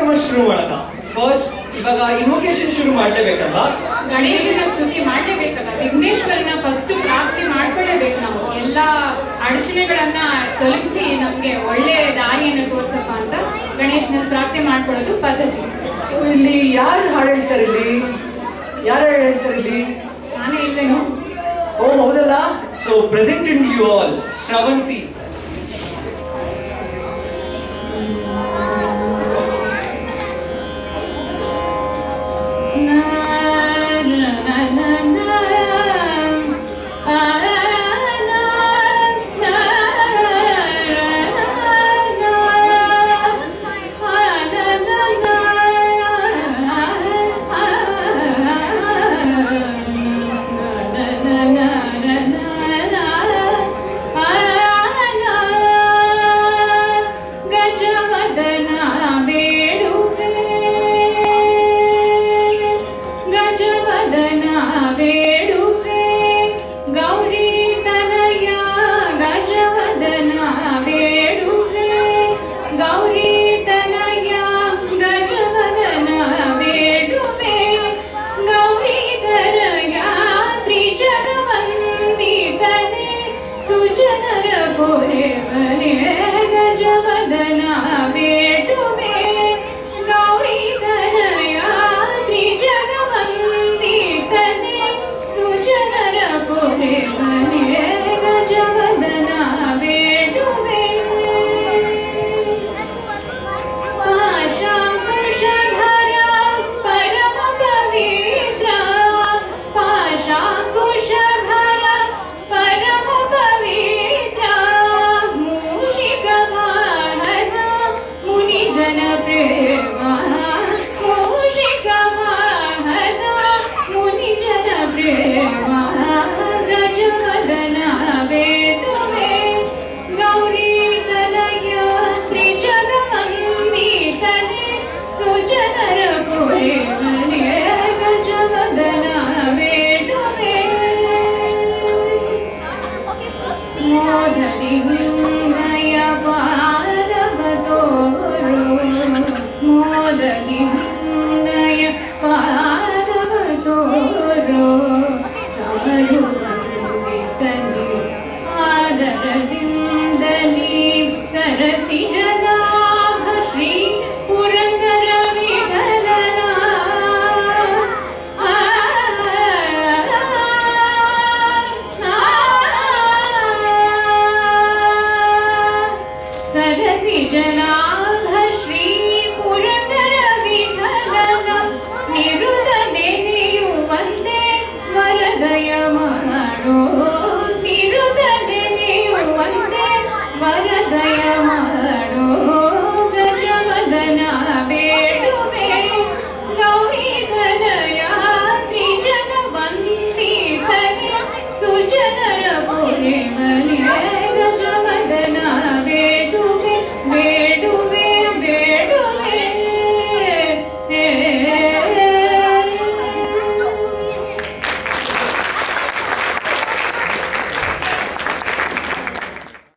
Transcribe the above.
ಕಾರ್ಯಕ್ರಮ ಶುರು ಮಾಡೋಣ. ಫಸ್ಟ್ ಇವಾಗ ಇನ್ವೊಕೇಶನ್ ಶುರು ಮಾಡಲೇಬೇಕಲ್ವಾ? ಗಣೇಶನ ಸ್ತುತಿ ಮಾಡಲೇಬೇಕಲ್ಲ. ವಿಘ್ನೇಶ್ವರನ ಫಸ್ಟ್ ಪ್ರಾರ್ಥನೆ ಮಾಡ್ಕೊಳ್ಳೇಬೇಕು. ನಾವು ಎಲ್ಲ ಅಡಚಣೆಗಳನ್ನ ತೊಲಗಿಸಿ ನಮ್ಗೆ ಒಳ್ಳೆ ದಾರಿಯನ್ನು ತೋರ್ಸಪ್ಪ ಅಂತ ಗಣೇಶನ ಪ್ರಾರ್ಥನೆ ಮಾಡ್ಕೊಳ್ಳೋದು ಪದ್ಧತಿ. ಇಲ್ಲಿ ಯಾರು ಹಾಡು ಹೇಳ್ತಾರೆ? ಯಾರು ಹೇಳ್ತಾರೆ ಇಲ್ಲಿ? ನಾನೇ ಹೇಳ್ತೇನು. ಓ ಹೌದಲ್ಲ. So presenting you all Shravanti. ವರದಯ